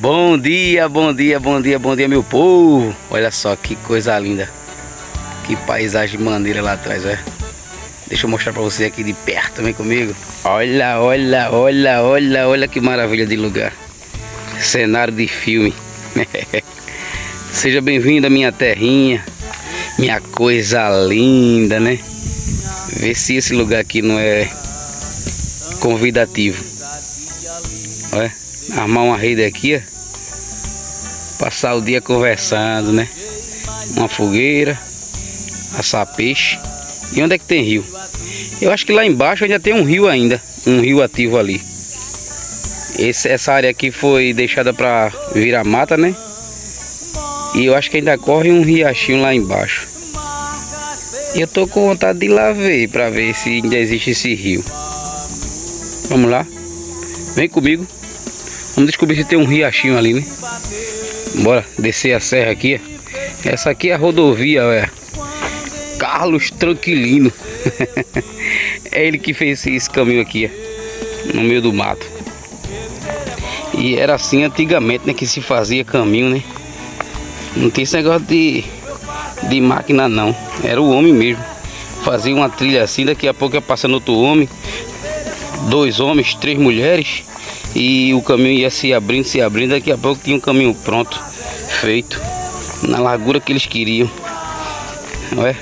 Bom dia, bom dia, bom dia, bom dia, meu povo. Olha só que coisa linda. Que paisagem maneira lá atrás, olha. Deixa eu mostrar pra você aqui de perto, vem comigo. Olha, olha, olha, olha, olha que maravilha de lugar. Cenário de filme. Seja bem-vindo à minha terrinha. Minha coisa linda, né? Vê se esse lugar aqui não é convidativo. Olha, armar uma rede aqui, ó. Passar o dia conversando, né? Uma fogueira, assar peixe. E onde é que tem rio? Eu acho que lá embaixo ainda tem um rio ainda. Um rio ativo ali. Essa área aqui foi deixada para virar mata, né? E eu acho que ainda corre um riachinho lá embaixo. Eu tô com vontade de ir lá ver, para ver se ainda existe esse rio. Vamos lá? Vem comigo. Vamos descobrir se tem um riachinho ali, né? Bora descer a serra aqui. Essa aqui é a rodovia, olha. Carlos Tranquilino. É ele que fez esse caminho aqui, ó, no meio do mato. E era assim antigamente, né, que se fazia caminho, né? Não tem esse negócio de máquina não. Era o homem mesmo. Fazia uma trilha assim, daqui a pouco ia passando outro homem. 2 homens, 3 mulheres. E o caminho ia se abrindo, daqui a pouco tinha um caminho pronto, feito, na largura que eles queriam. Olha,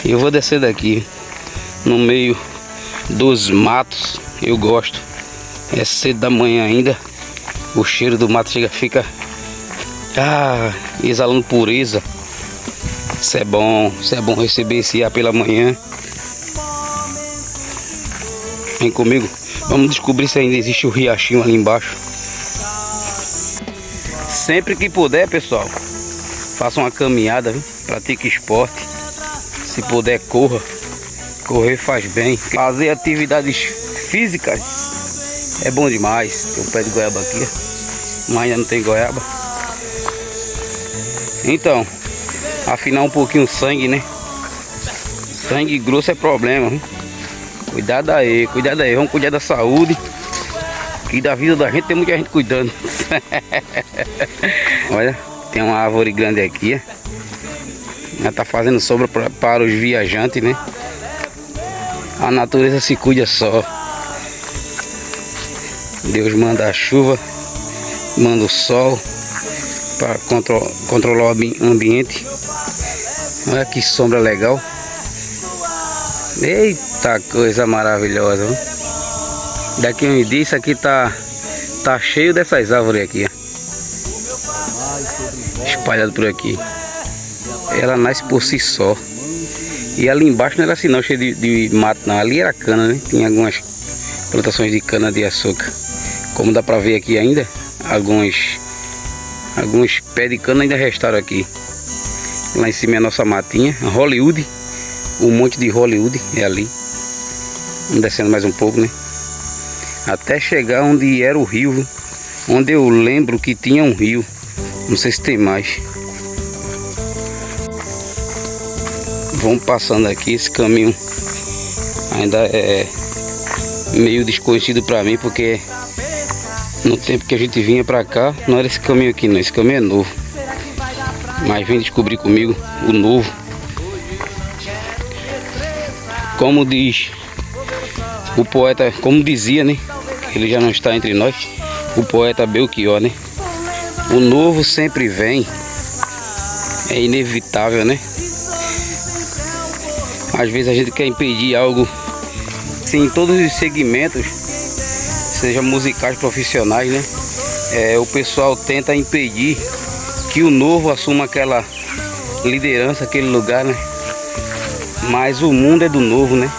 eu vou descer daqui, no meio dos matos, eu gosto. É cedo da manhã ainda, o cheiro do mato fica exalando pureza. Isso é bom receber esse ar pela manhã. Vem comigo. Vamos descobrir se ainda existe o riachinho ali embaixo. Sempre que puder, pessoal, faça uma caminhada, viu? Pratique esporte. Se puder, corra. Correr faz bem. Fazer atividades físicas é bom demais. Tem um pé de goiaba aqui, mas ainda não tem goiaba. Então, afinar um pouquinho o sangue, né? Sangue grosso é problema, viu? Cuidado aí, vamos cuidar da saúde. Que da vida da gente tem muita gente cuidando. Olha, tem uma árvore grande aqui, ó. Ela tá fazendo sombra para os viajantes, né? A natureza se cuida só. Deus manda a chuva, manda o sol para controlar o ambiente. Olha que sombra legal. Eita coisa maravilhosa, viu? Daqui uns dias isso aqui tá cheio dessas árvores aqui, ó. Espalhado por aqui. Ela nasce por si só. E ali embaixo não era assim não, cheio de mato não. Ali era cana, né? Tinha algumas plantações de cana de açúcar. Como dá pra ver aqui ainda, alguns pés de cana ainda restaram aqui. Lá em cima é a nossa matinha, a Hollywood. O monte de Hollywood é ali. Vamos descendo mais um pouco, né? Até chegar onde era o rio, viu? Onde eu lembro que tinha um rio. Não sei se tem mais. Vamos passando aqui. Esse caminho ainda é meio desconhecido para mim, porque no tempo que a gente vinha para cá não era esse caminho aqui não. Esse caminho é novo. Mas vem descobrir comigo o novo. Como diz o poeta, como dizia, né? Ele já não está entre nós. O poeta Belchior, né? O novo sempre vem. É inevitável, né? Às vezes a gente quer impedir algo. Sim, em todos os segmentos, seja musicais, profissionais, né? O pessoal tenta impedir que o novo assuma aquela liderança, aquele lugar, né? Mas o mundo é do novo, né?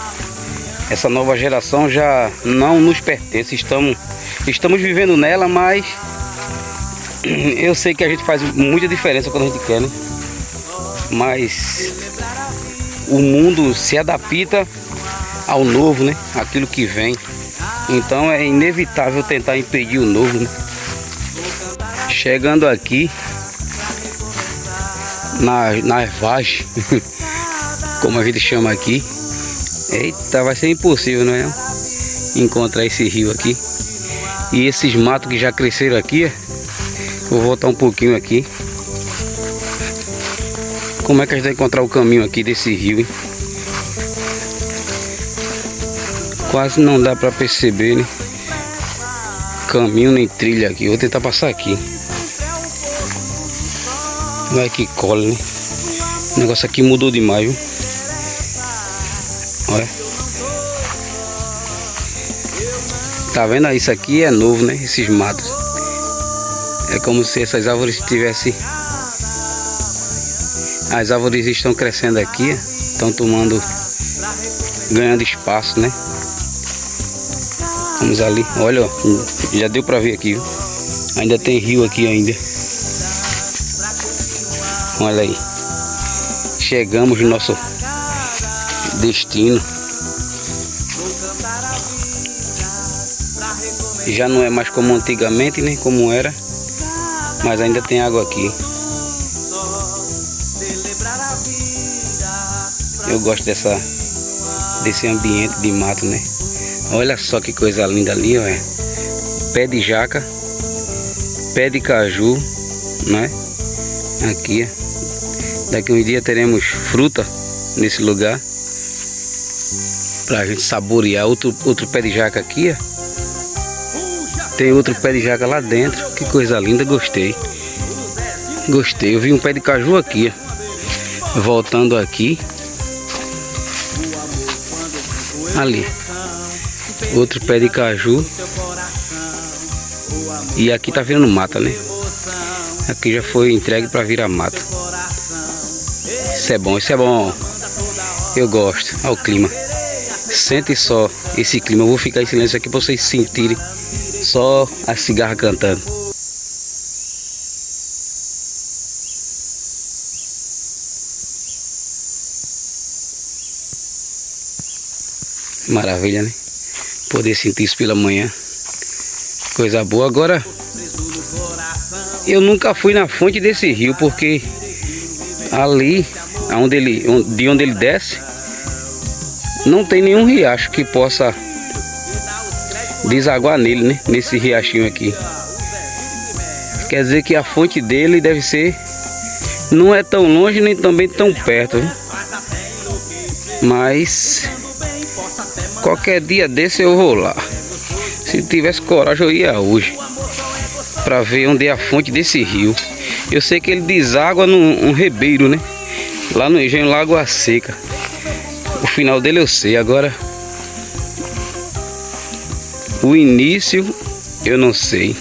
Essa nova geração já não nos pertence. Estamos vivendo nela, mas eu sei que a gente faz muita diferença quando a gente quer, né? Mas o mundo se adapta ao novo, né? Aquilo que vem. Então é inevitável tentar impedir o novo, né? Chegando aqui na vagem, como a gente chama aqui. Eita, vai ser impossível, não é? Encontrar esse rio aqui. E esses matos que já cresceram aqui, Vou voltar um pouquinho aqui. Como é que a gente vai encontrar o caminho aqui desse rio, hein? Quase não dá pra perceber, né? Caminho nem trilha aqui. Vou tentar passar aqui. Vai que cola, né? O negócio aqui mudou demais, viu? Olha. Tá vendo? Isso aqui é novo, né? Esses matos. É como se essas árvores tivessem... As árvores estão crescendo aqui. Estão tomando... Ganhando espaço, né? Vamos ali. Olha, ó. Já deu pra ver aqui, viu? Ainda tem rio aqui ainda. Olha aí. Chegamos no nosso destino. Já não é mais como antigamente, né? Como era. Mas ainda tem água aqui. Eu gosto desse ambiente de mato, né? Olha só que coisa linda ali, ó. Pé de jaca. Pé de caju, né? Aqui. Daqui uns dias teremos fruta nesse lugar. Pra gente saborear. Outro pé de jaca aqui, ó. Tem outro pé de jaca lá dentro. Que coisa linda, gostei. Gostei. Eu vi um pé de caju aqui, ó. Voltando aqui. Ali. Outro pé de caju. E aqui tá virando mata, né? Aqui já foi entregue para virar mata. Isso é bom, isso é bom. Eu gosto. Olha o clima. Sente só esse clima. Eu vou ficar em silêncio aqui para vocês sentirem só a cigarra cantando. Maravilha, né? Poder sentir isso pela manhã. Coisa boa. Agora, eu nunca fui na fonte desse rio, porque ali, de onde ele desce, não tem nenhum riacho que possa desaguar nele, né? Nesse riachinho aqui. Quer dizer que a fonte dele deve ser... Não é tão longe, nem também tão perto, viu? Mas... qualquer dia desse eu vou lá. Se tivesse coragem eu ia hoje, para ver onde é a fonte desse rio. Eu sei que ele deságua num ribeiro, né? Lá no engenho Lagoa Seca. O final dele eu sei. Agora o início eu não sei.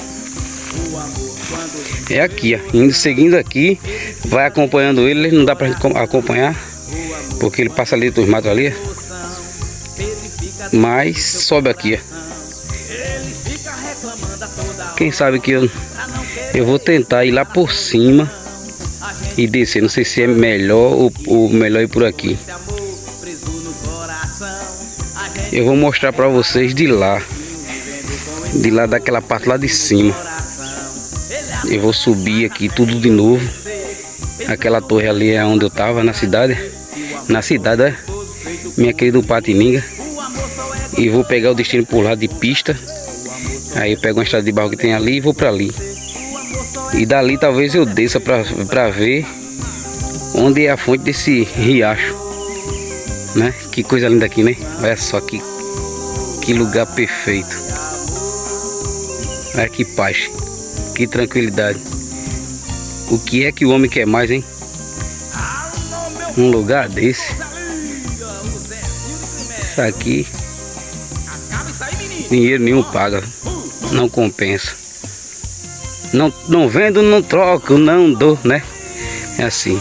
É aqui, ó. Seguindo aqui, vai acompanhando ele. Não dá pra gente acompanhar, porque ele passa ali dos matos ali. Mas sobe aqui, ó. Quem sabe que eu vou tentar ir lá por cima e descer. Não sei se é melhor ou melhor ir por aqui. Eu vou mostrar pra vocês de lá. De lá daquela parte lá de cima. Eu vou subir aqui tudo de novo. Aquela torre ali é onde eu tava, na cidade. Na cidade, é? Minha querida Upatininga. E vou pegar o destino por lá de pista. Aí eu pego uma estrada de barro que tem ali e vou pra ali. E dali talvez eu desça pra ver onde é a fonte desse riacho, né? Que coisa linda aqui, né? Olha só que lugar perfeito. Olha que paz, que tranquilidade. O que é que o homem quer mais, hein? Um lugar desse. Isso aqui dinheiro nenhum paga. Não compensa. Não vendo, não troco, não dou, né? É assim.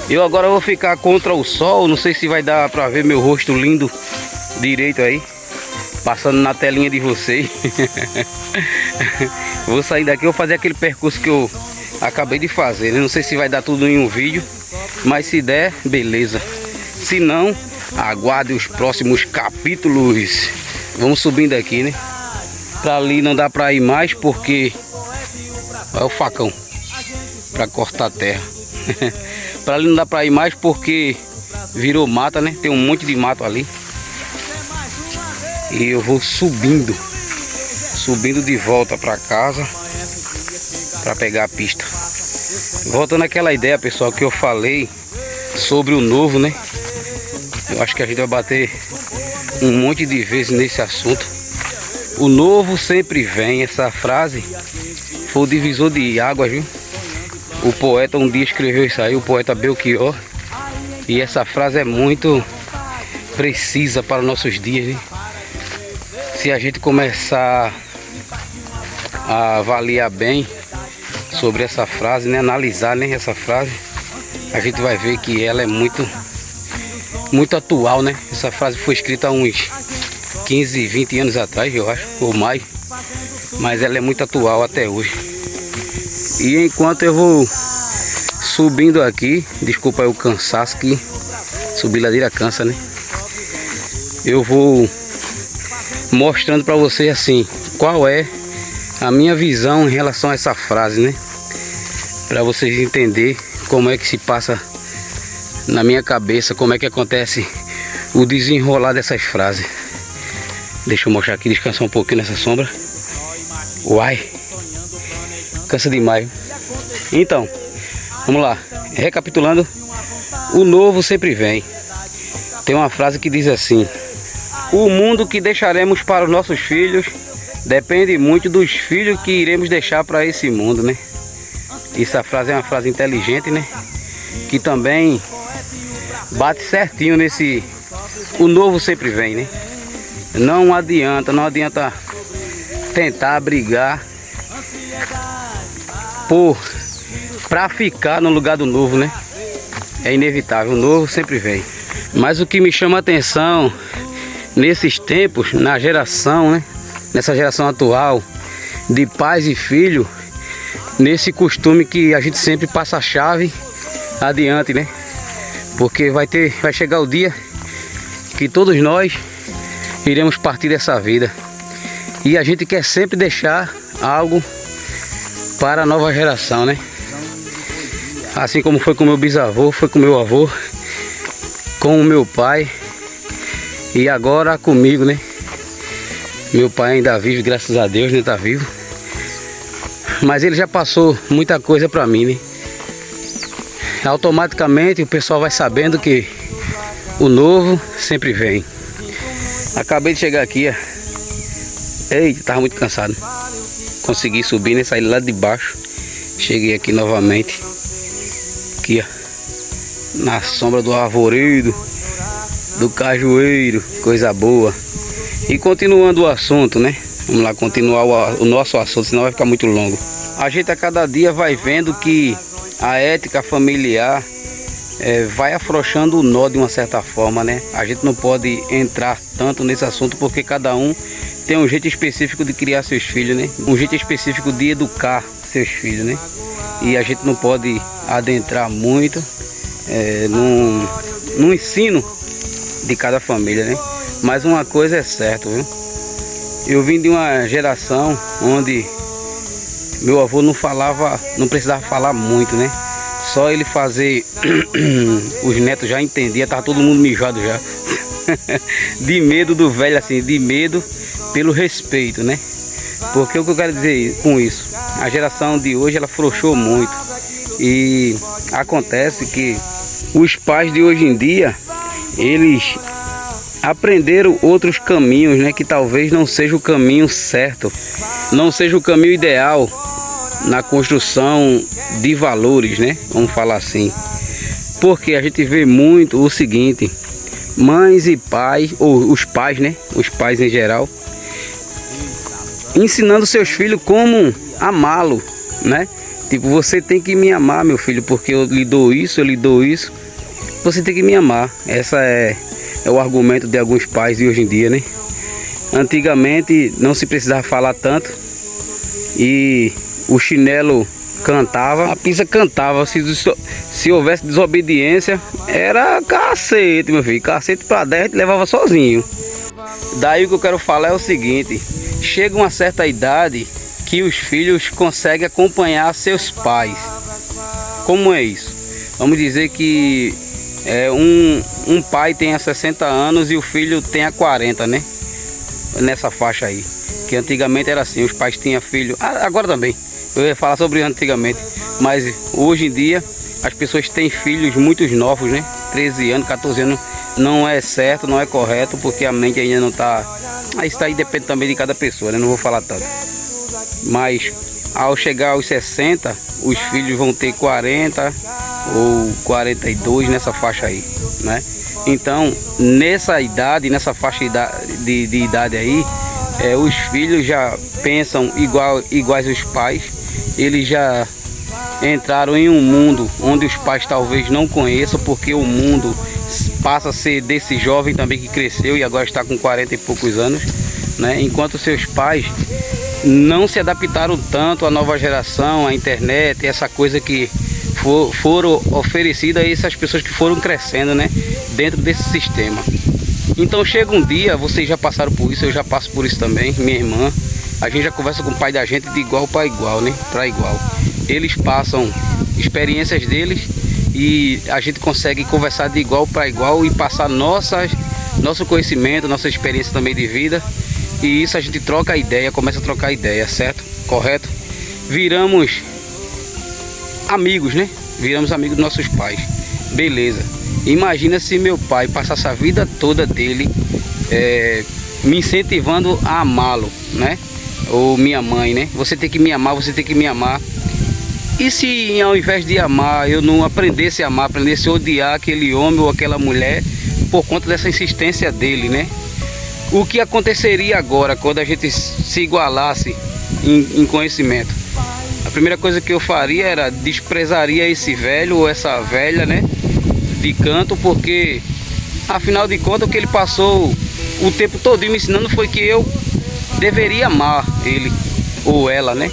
Eu agora vou ficar contra o sol. Não sei se vai dar pra ver meu rosto lindo direito aí, passando na telinha de vocês. Vou sair daqui, vou fazer aquele percurso que eu acabei de fazer, né? Não sei se vai dar tudo em um vídeo, mas se der, beleza. Se não, aguarde os próximos capítulos. Vamos subindo aqui, né? Pra ali não dá pra ir mais porque... olha o facão pra cortar a terra. Pra ali não dá pra ir mais porque virou mata, né? Tem um monte de mato ali. E eu vou subindo de volta pra casa. para pegar a pista. Voltando àquela ideia, pessoal, que eu falei sobre o novo, né? Eu acho que a gente vai bater um monte de vezes nesse assunto. O novo sempre vem. Essa frase foi o divisor de águas, viu? O poeta um dia escreveu isso aí, o poeta Belchior. E essa frase é muito precisa para os nossos dias, né? Se a gente começar a avaliar bem sobre essa frase, né? Analisar, né, essa frase, a gente vai ver que ela é muito atual, né? Essa frase foi escrita há uns 15, 20 anos atrás, eu acho, ou mais. Mas ela é muito atual até hoje. E enquanto eu vou subindo aqui, desculpa aí o cansaço, que subir ladeira cansa, né? Eu vou mostrando para vocês assim, qual é a minha visão em relação a essa frase, né? Para vocês entenderem como é que se passa na minha cabeça, como é que acontece o desenrolar dessas frases. Deixa eu mostrar aqui, descansar um pouquinho nessa sombra. Uai, cansa demais. Então, vamos lá, recapitulando, o novo sempre vem. Tem uma frase que diz assim: o mundo que deixaremos para os nossos filhos depende muito dos filhos que iremos deixar para esse mundo, né? Essa frase é uma frase inteligente, né? Que também bate certinho nesse... O novo sempre vem, né? Não adianta tentar brigar para ficar no lugar do novo, né? É inevitável, o novo sempre vem. Mas o que me chama a atenção nesses tempos, na geração, né? Nessa geração atual de pais e filhos, nesse costume que a gente sempre passa a chave adiante, né? Porque vai chegar o dia que todos nós iremos partir dessa vida. E a gente quer sempre deixar algo para a nova geração, né? Assim como foi com meu bisavô, foi com meu avô, com o meu pai e agora comigo, né? Meu pai ainda vive, graças a Deus, né? Tá vivo. Mas ele já passou muita coisa para mim, né? Automaticamente o pessoal vai sabendo que o novo sempre vem. Acabei de chegar aqui, ó. Eita, tava muito cansado. Consegui subir, né? Saí lá de baixo. Cheguei aqui novamente. Aqui, ó. Na sombra do arvoredo, do cajueiro, coisa boa. E continuando o assunto, né? Vamos lá continuar o nosso assunto, senão vai ficar muito longo. A gente a cada dia vai vendo que a ética familiar vai afrouxando o nó de uma certa forma, né? A gente não pode entrar tanto nesse assunto porque cada um tem um jeito específico de criar seus filhos, né? Um jeito específico de educar seus filhos, né? E a gente não pode adentrar muito no ensino de cada família, né? Mas uma coisa é certa, viu? Eu vim de uma geração onde meu avô não precisava falar muito, né? Só ele fazer, os netos já entendiam, tava todo mundo mijado já. De medo do velho, assim, de medo pelo respeito, né? Porque o que eu quero dizer com isso? A geração de hoje, ela afrouxou muito. E acontece que os pais de hoje em dia, eles aprenderam outros caminhos, né? Que talvez não seja o caminho certo, não seja o caminho ideal na construção de valores, né? Vamos falar assim. Porque a gente vê muito o seguinte: mães e pais, ou os pais, né? Os pais em geral, ensinando seus filhos como amá-lo, né? Tipo, você tem que me amar, meu filho, porque eu lhe dou isso, eu lhe dou isso. Você tem que me amar. Essa é o argumento de alguns pais de hoje em dia, né? Antigamente não se precisava falar tanto e o chinelo cantava, a pizza cantava. Se houvesse desobediência, era cacete, meu filho. Cacete pra 10 te levava sozinho. Daí o que eu quero falar é o seguinte: chega uma certa idade que os filhos conseguem acompanhar seus pais. Como é isso? Vamos dizer que um pai tenha 60 anos e o filho tenha 40, né? Nessa faixa aí. Que antigamente era assim, os pais tinham filho, agora também, Eu ia falar sobre antigamente, mas hoje em dia as pessoas têm filhos muito novos, né? 13 anos, 14 anos, não é certo, não é correto, porque a mente ainda não está... Isso aí depende também de cada pessoa, né? Não vou falar tanto. Mas ao chegar aos 60, os filhos vão ter 40 ou 42 nessa faixa aí, né? Então, nessa idade, nessa faixa de idade aí, os filhos já pensam iguais aos pais. Eles já entraram em um mundo onde os pais talvez não conheçam, porque o mundo passa a ser desse jovem também que cresceu e agora está com 40 e poucos anos, né? Enquanto seus pais não se adaptaram tanto à nova geração, à internet, essa coisa que foram oferecidas a essas pessoas que foram crescendo, né, dentro desse sistema. Então chega um dia, vocês já passaram por isso, eu já passo por isso também, minha irmã, a gente já conversa com o pai da gente de igual para igual, né, para igual. Eles passam experiências deles e a gente consegue conversar de igual para igual e passar nosso conhecimento, nossa experiência também de vida. E isso a gente troca ideia, começa a trocar ideia, certo? Correto? Viramos amigos, né? Viramos amigos dos nossos pais. Beleza. Imagina se meu pai passasse a vida toda dele me incentivando a amá-lo, né? Ou minha mãe, né? Você tem que me amar, você tem que me amar. E se ao invés de amar, eu não aprendesse a amar, aprendesse a odiar aquele homem ou aquela mulher por conta dessa insistência dele, né? O que aconteceria agora quando a gente se igualasse em conhecimento? A primeira coisa que eu faria era desprezaria esse velho ou essa velha, né, de canto, porque afinal de contas o que ele passou o tempo todo me ensinando foi que eu deveria amar ele ou ela, né?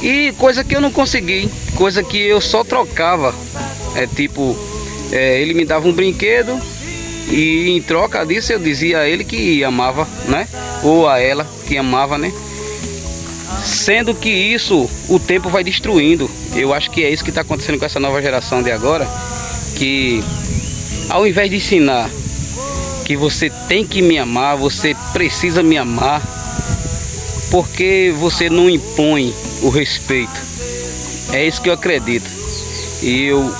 E coisa que eu não consegui, coisa que eu só trocava, ele me dava um brinquedo e em troca disso eu dizia a ele que amava, né? Ou a ela que amava, né? Sendo que isso o tempo vai destruindo. Eu acho que é isso que está acontecendo com essa nova geração de agora, que ao invés de ensinar que você tem que me amar, você precisa me amar, porque você não impõe o respeito. É isso que eu acredito. E eu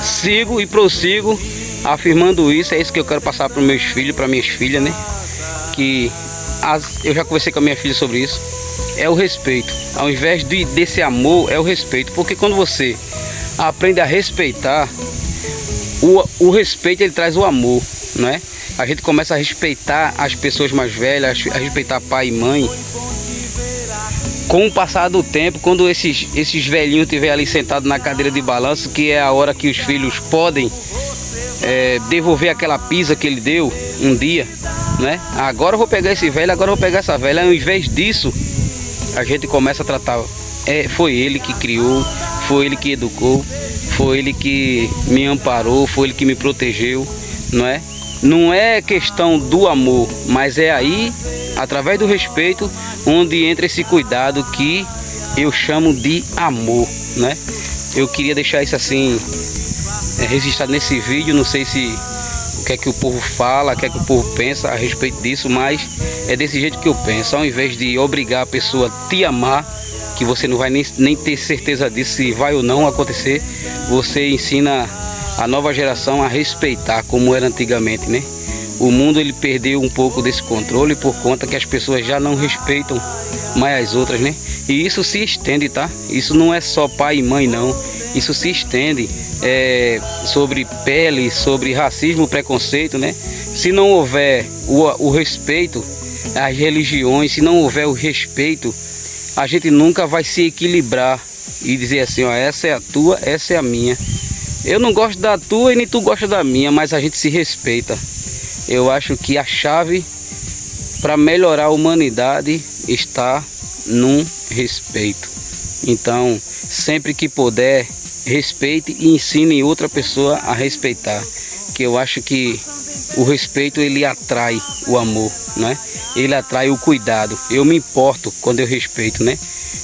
sigo e prossigo afirmando isso. É isso que eu quero passar para os meus filhos, para minhas filhas, né? Eu já conversei com a minha filha sobre isso. É o respeito. Ao invés desse amor, é o respeito. Porque quando você aprende a respeitar, o respeito ele traz o amor, né? A gente começa a respeitar as pessoas mais velhas, a respeitar pai e mãe. Com o passar do tempo, quando esses velhinhos estiverem ali sentados na cadeira de balanço, que é a hora que os filhos podem devolver aquela pisa que ele deu um dia, né? Agora eu vou pegar esse velho, agora eu vou pegar essa velha. Ao invés disso, a gente começa a tratar, foi ele que criou, foi ele que educou, foi ele que me amparou, foi ele que me protegeu, não é? Não é questão do amor, mas é aí, através do respeito, onde entra esse cuidado que eu chamo de amor, né? Eu queria deixar isso assim, registrado nesse vídeo. Não sei o que é que o povo fala, o que é que o povo pensa a respeito disso, mas é desse jeito que eu penso. Ao invés de obrigar a pessoa a te amar, que você não vai nem ter certeza disso se vai ou não acontecer, você ensina a nova geração a respeitar como era antigamente, né? O mundo ele perdeu um pouco desse controle por conta que as pessoas já não respeitam mais as outras, né? E isso se estende, tá? Isso não é só pai e mãe, não. Isso se estende sobre pele, sobre racismo, preconceito, né? Se não houver o respeito às religiões, se não houver o respeito, a gente nunca vai se equilibrar e dizer assim, ó, essa é a tua, essa é a minha. Eu não gosto da tua e nem tu gosta da minha, mas a gente se respeita. Eu acho que a chave para melhorar a humanidade está num respeito. Então, sempre que puder, respeite e ensine outra pessoa a respeitar. Que eu acho que o respeito ele atrai o amor, né? Ele atrai o cuidado. Eu me importo quando eu respeito, né?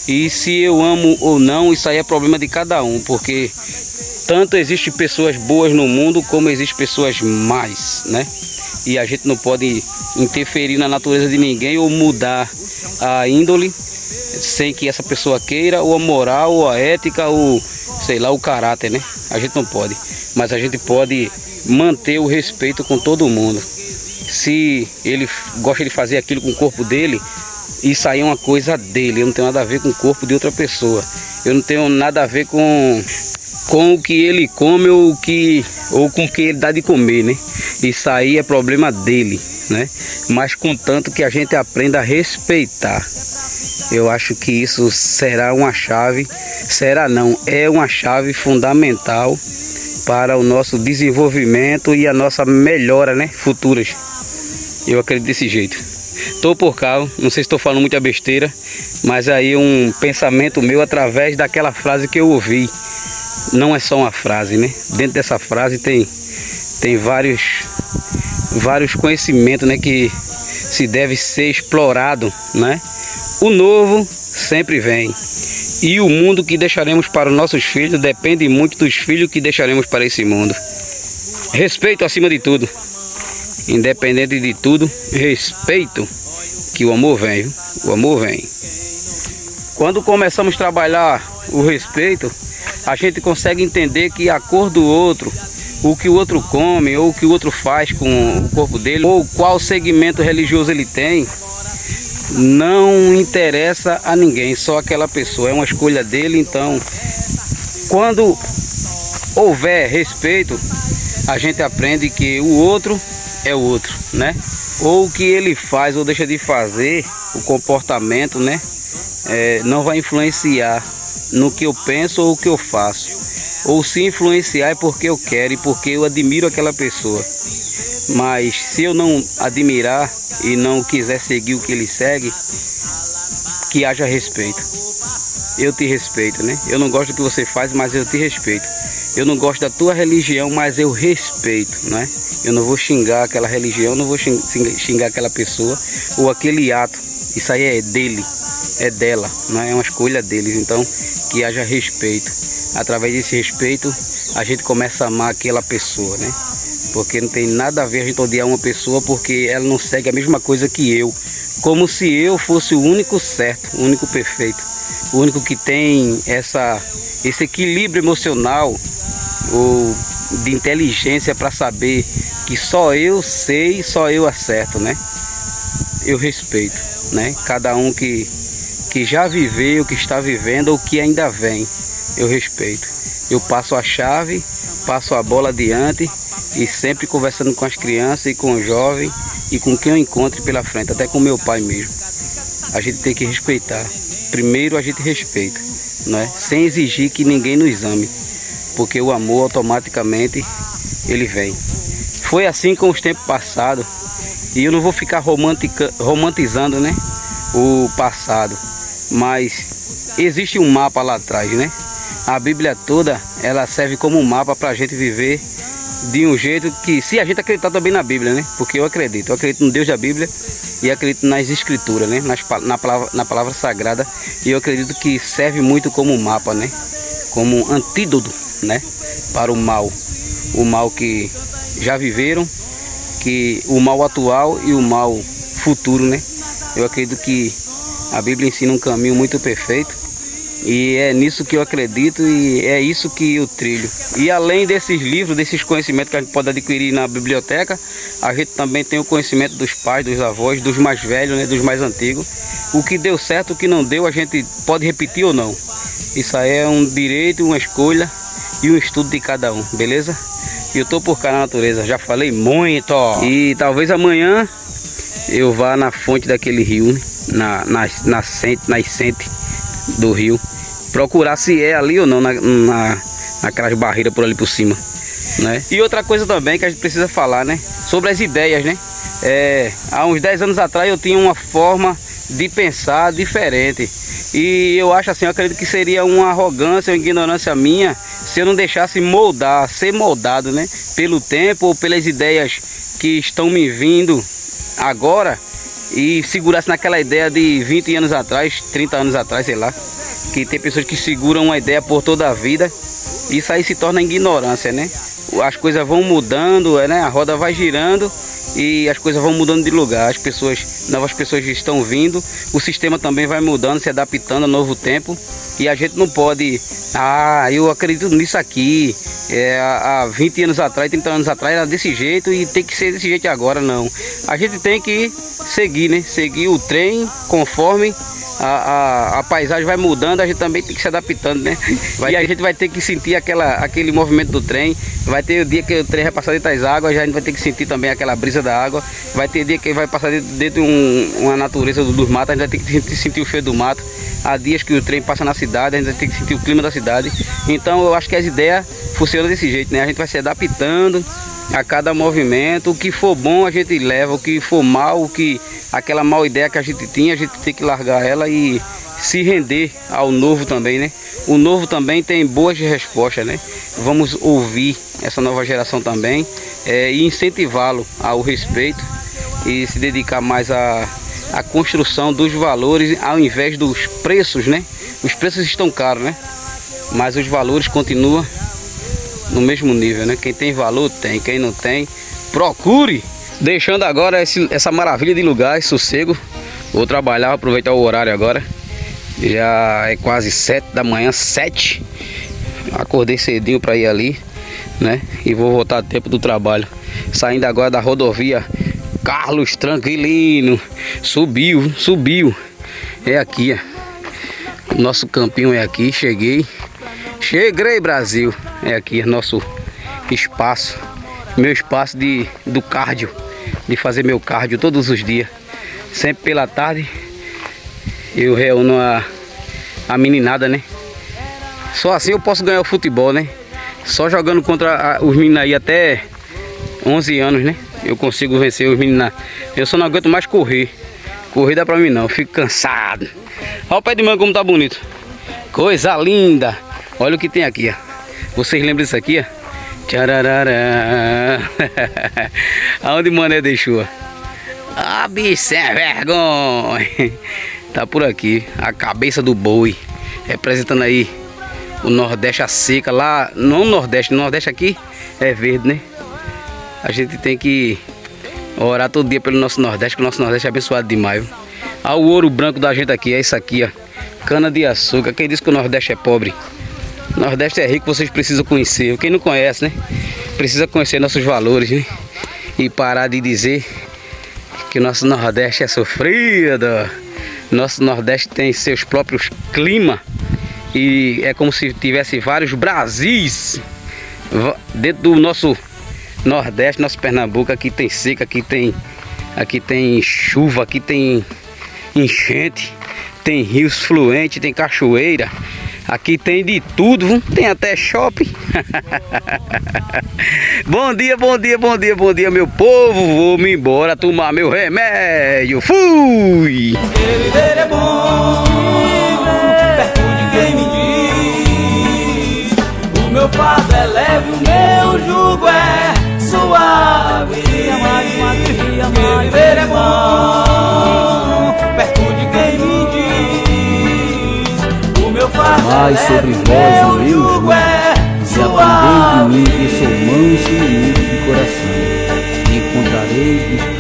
E se eu amo ou não, isso aí é problema de cada um, porque tanto existem pessoas boas no mundo como existem pessoas más, né? E a gente não pode interferir na natureza de ninguém ou mudar a índole sem que essa pessoa queira, ou a moral, ou a ética, ou sei lá, o caráter, né? A gente não pode, mas a gente pode manter o respeito com todo mundo. Se ele gosta de fazer aquilo com o corpo dele, isso aí é uma coisa dele. Eu não tenho nada a ver com o corpo de outra pessoa. Eu não tenho nada a ver com o que ele come ou com o que ele dá de comer, né? Isso aí é problema dele, né? Mas contanto que a gente aprenda a respeitar. Eu acho que isso será uma chave, será não, é uma chave fundamental para o nosso desenvolvimento e a nossa melhora, né, futuras. Eu acredito desse jeito. Estou por cá, não sei se estou falando muita besteira, mas aí um pensamento meu através daquela frase que eu ouvi. Não é só uma frase, né? Dentro dessa frase tem vários conhecimentos, né, que se deve ser explorado, né? O novo sempre vem. E o mundo que deixaremos para os nossos filhos depende muito dos filhos que deixaremos para esse mundo. Respeito acima de tudo. Independente de tudo, respeito, que o amor vem, viu? O amor vem. Quando começamos a trabalhar o respeito, a gente consegue entender que a cor do outro, o que o outro come, ou o que o outro faz com o corpo dele, ou qual segmento religioso ele tem, não interessa a ninguém, só aquela pessoa, é uma escolha dele. Então, quando houver respeito, a gente aprende que o outro é o outro, né? Ou o que ele faz ou deixa de fazer, o comportamento, né? Não vai influenciar no que eu penso ou o que eu faço. Ou se influenciar é porque eu quero e porque eu admiro aquela pessoa. Mas se eu não admirar e não quiser seguir o que ele segue, que haja respeito. Eu te respeito, né? Eu não gosto do que você faz, mas eu te respeito. Eu não gosto da tua religião, mas eu respeito, né? Eu não vou xingar aquela religião, não vou xingar aquela pessoa ou aquele ato. Isso aí é dele, é dela, né? É uma escolha deles. Então, que haja respeito. Através desse respeito, a gente começa a amar aquela pessoa, né? Porque não tem nada a ver a gente odiar uma pessoa porque ela não segue a mesma coisa que eu. Como se eu fosse o único certo, o único perfeito. O único que tem esse equilíbrio emocional ou de inteligência para saber que só eu sei, só eu acerto, né? Eu respeito, né? Cada um que já viveu, que está vivendo ou que ainda vem, eu respeito. Eu passo a chave, passo a bola adiante e sempre conversando com as crianças e com os jovens e com quem eu encontre pela frente, até com meu pai mesmo. A gente tem que respeitar. Primeiro a gente respeita, né? Sem exigir que ninguém nos ame, porque o amor automaticamente ele vem. Foi assim com os tempos passados e eu não vou ficar romantizando, né, o passado, mas existe um mapa lá atrás, né? A Bíblia toda ela serve como um mapa para a gente viver de um jeito que, se a gente acreditar também na Bíblia, né? Porque eu acredito no Deus da Bíblia e acredito nas Escrituras, né? Na palavra sagrada, e eu acredito que serve muito como um mapa, né? Como um antídoto, né? Para o mal que já viveram, que o mal atual e o mal futuro, né? Eu acredito que a Bíblia ensina um caminho muito perfeito. E é nisso que eu acredito e é isso que eu trilho. E além desses livros, desses conhecimentos que a gente pode adquirir na biblioteca, a gente também tem o conhecimento dos pais, dos avós, dos mais velhos, né, dos mais antigos. O que deu certo, o que não deu, a gente pode repetir ou não. Isso aí é um direito, uma escolha e um estudo de cada um, beleza? E eu tô por cá na natureza, já falei muito. E talvez amanhã eu vá na fonte daquele rio, né? Nascente do rio, procurar se é ali ou não, naquelas barreiras por ali por cima, né? E outra coisa também que a gente precisa falar, né? Sobre as ideias, né? Há uns 10 anos atrás eu tinha uma forma de pensar diferente. E eu acho assim, eu acredito que seria uma arrogância, uma ignorância minha se eu não deixasse moldar, ser moldado, né? Pelo tempo ou pelas ideias que estão me vindo agora, e segurasse naquela ideia de 20 anos atrás, 30 anos atrás, sei lá, que tem pessoas que seguram uma ideia por toda a vida. Isso aí se torna ignorância, né? As coisas vão mudando, né? A roda vai girando e as coisas vão mudando de lugar. Novas pessoas estão vindo, o sistema também vai mudando, se adaptando ao novo tempo. E a gente não pode, eu acredito nisso aqui, há 20 anos atrás, 30 anos atrás era desse jeito e tem que ser desse jeito agora, não. A gente tem que seguir, né? Seguir o trem conforme a paisagem vai mudando, a gente também tem que se adaptando, né? E a gente vai ter que sentir aquele movimento do trem. Vai ter o dia que o trem vai passar dentro das águas, a gente vai ter que sentir também aquela brisa da água. Vai ter dia que vai passar dentro de uma natureza dos matos, a gente vai ter que sentir o cheiro do mato. Há dias que o trem passa na cidade, a gente vai ter que sentir o clima da cidade. Então eu acho que as ideias funcionam desse jeito, né? A gente vai se adaptando a cada movimento. O que for bom a gente leva, o que for mal, aquela mal ideia que a gente tinha, a gente tem que largar ela e se render ao novo também, né? O novo também tem boas respostas, né? Vamos ouvir essa nova geração também, e incentivá-lo ao respeito e se dedicar mais à construção dos valores ao invés dos preços, né? Os preços estão caros, né? Mas os valores continuam no mesmo nível, né? Quem tem valor tem, quem não tem, procure. Deixando agora essa maravilha de lugar, esse sossego. Vou trabalhar, vou aproveitar o horário agora. Já é quase 7 da manhã, 7. Acordei cedinho para ir ali, né? E vou voltar a tempo do trabalho. Saindo agora da rodovia Carlos Tranquilino. Subiu. É aqui, ó. Nosso campinho é aqui, cheguei, Brasil. É aqui nosso espaço, meu espaço do cardio, de fazer meu cardio todos os dias. Sempre pela tarde eu reúno a meninada, né? Só assim eu posso ganhar o futebol, né? Só jogando contra os meninos aí até 11 anos, né? Eu consigo vencer os meninos. Eu só não aguento mais correr. Correr dá pra mim não, eu fico cansado. Olha o pé de manga como tá bonito. Coisa linda. Olha o que tem aqui, ó. Vocês lembram disso aqui, ó? Tchararara. Aonde Mané deixou? Bicho sem vergonha. Tá por aqui, a cabeça do boi, representando aí o Nordeste, a seca. Lá, não o Nordeste aqui é verde, né? A gente tem que orar todo dia pelo nosso Nordeste, que o nosso Nordeste é abençoado demais. Olha o ouro branco da gente aqui, é isso aqui, ó. Cana de açúcar. Quem disse que o Nordeste é pobre? O Nordeste é rico, vocês precisam conhecer. Quem não conhece, né? Precisa conhecer nossos valores, né? E parar de dizer que o nosso Nordeste é sofrido. Nosso Nordeste tem seus próprios climas. E é como se tivesse vários Brasis dentro do nosso Nordeste, nosso Pernambuco. Aqui tem seca, aqui tem chuva, aqui tem enchente, tem rios fluentes, tem cachoeira. Aqui tem de tudo, tem até shopping. Bom dia, meu povo. Vou me embora tomar meu remédio. Fui! Viver é bom, perto de quem me diz. O meu fardo é leve, o meu jugo é suave. Viver é bom, perto de quem me diz. Mas sobre vós o meu jugo, e aprendei de mim, que sou manso e humilde de coração, e encontrareis